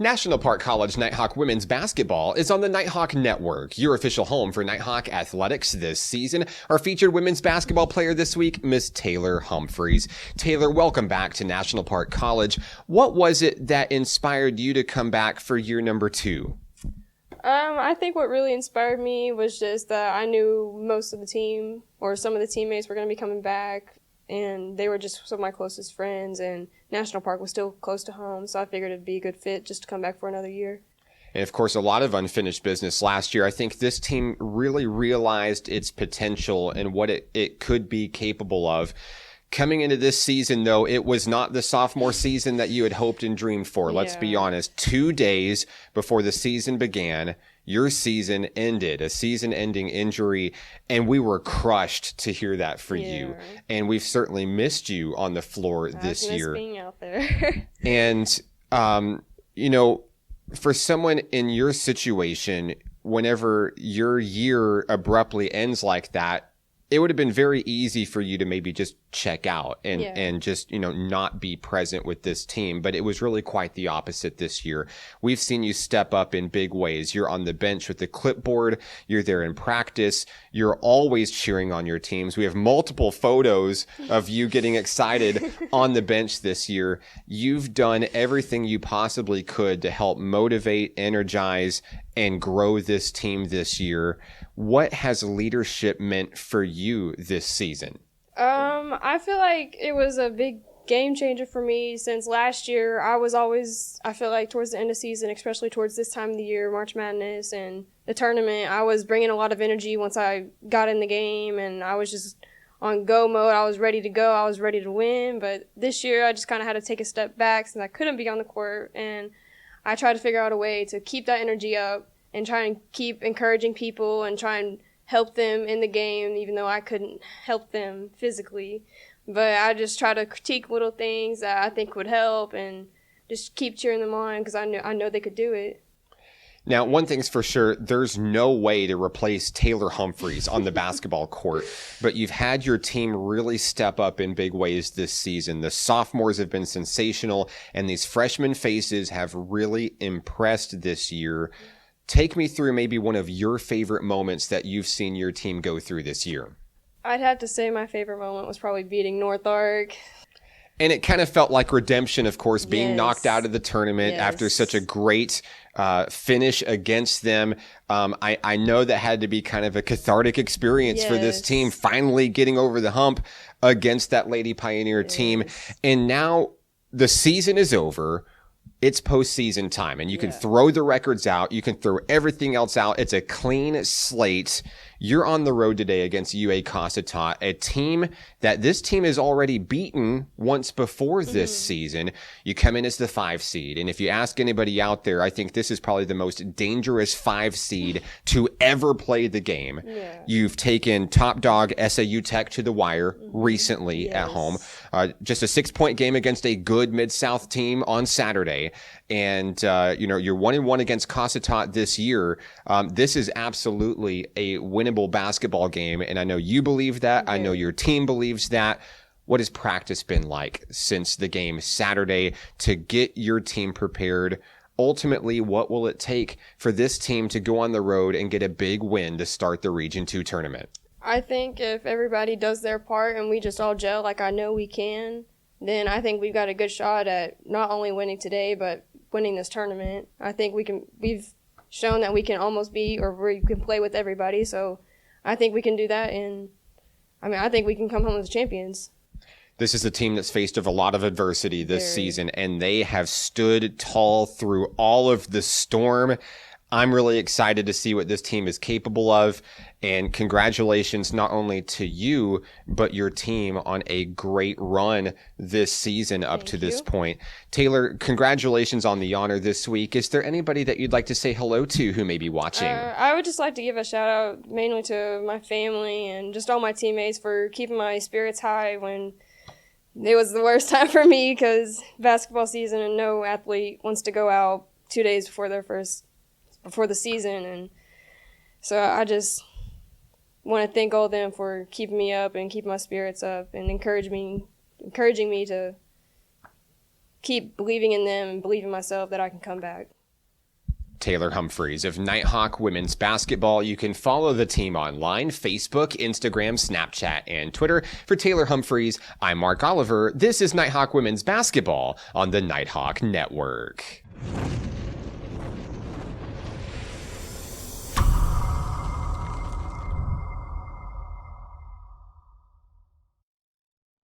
National Park College Nighthawk women's basketball is on the Nighthawk Network, your official home for Nighthawk athletics this season. Our featured women's basketball player this week, Miss Taylor Humphreys. Taylor, welcome back to National Park College. What was it that inspired you to come back for year number 2? I think what really inspired me was just that I knew most of the team or some of the teammates were going to be coming back, and they were just some of my closest friends, and National Park was still close to home, so I figured it'd be a good fit just to come back for another year. And, of course, a lot of unfinished business last year. I think this team really realized its potential and what it could be capable of. Coming into this season, though, it was not the sophomore season that you had hoped and dreamed for. Let's be honest. 2 days before the season began, your season ended, a season-ending injury, and we were crushed to hear that for you. And we've certainly missed you on the floor this year. Being out there. And, for someone in your situation, whenever your year abruptly ends like that, it would have been very easy for you to maybe just check out and just, not be present with this team. But it was really quite the opposite this year. We've seen you step up in big ways. You're on the bench with the clipboard. You're there in practice. You're always cheering on your teams. We have multiple photos of you getting excited on the bench this year. You've done everything you possibly could to help motivate, energize, and grow this team this year. What has leadership meant for you this season? I feel like it was a big game changer for me since last year. I feel like towards the end of the season, especially towards this time of the year, March Madness and the tournament, I was bringing a lot of energy once I got in the game, and I was just on go mode. I was ready to go. I was ready to win. But this year, I just kind of had to take a step back since I couldn't be on the court, and I tried to figure out a way to keep that energy up and try and keep encouraging people and try and help them in the game, even though I couldn't help them physically. But I just try to critique little things that I think would help and just keep cheering them on because I know they could do it. Now, one thing's for sure, there's no way to replace Taylor Humphreys on the basketball court, but you've had your team really step up in big ways this season. The sophomores have been sensational, and these freshman faces have really impressed this year. Take me through maybe one of your favorite moments that you've seen your team go through this year. I'd have to say my favorite moment was probably beating Nighthawk. And it kind of felt like redemption, of course, being knocked out of the tournament after such a great finish against them. I know that had to be kind of a cathartic experience for this team, finally getting over the hump against that Lady Pioneer team. And now the season is over. It's postseason time, and you can throw the records out. You can throw everything else out. It's a clean slate. You're on the road today against UA Cossatot, a team that this team has already beaten once before this season. You come in as the 5 seed, and if you ask anybody out there, I think this is probably the most dangerous 5 seed to ever play the game. You've taken top dog SAU Tech to the wire recently at home. Just a 6-point game against a good Mid-South team on Saturday. And, you're 1-1 against Cossatot this year. This is absolutely a winnable basketball game. And I know you believe that. I know your team believes that. What has practice been like since the game Saturday to get your team prepared? Ultimately, what will it take for this team to go on the road and get a big win to start the Region 2 tournament? I think if everybody does their part and we just all gel like I know we can, then I think we've got a good shot at not only winning today, but winning this tournament. I think we've shown that we can almost beat or we can play with everybody. So I think we can do that. And I think we can come home as champions. This is a team that's faced a lot of adversity this season, and they have stood tall through all of the storm. I'm really excited to see what this team is capable of, and congratulations not only to you, but your team on a great run this season up to this point. Taylor, congratulations on the honor this week. Is there anybody that you'd like to say hello to who may be watching? I would just like to give a shout out mainly to my family and just all my teammates for keeping my spirits high when it was the worst time for me because basketball season and no athlete wants to go out 2 days before the season, and so I just want to thank all of them for keeping me up and keeping my spirits up and encouraging me to keep believing in them and believing myself that I can come back. Taylor Humphreys of Nighthawk Women's Basketball. You can follow the team online, Facebook, Instagram, Snapchat, and Twitter. For Taylor Humphreys, I'm Mark Oliver. This is Nighthawk Women's Basketball on the Nighthawk Network.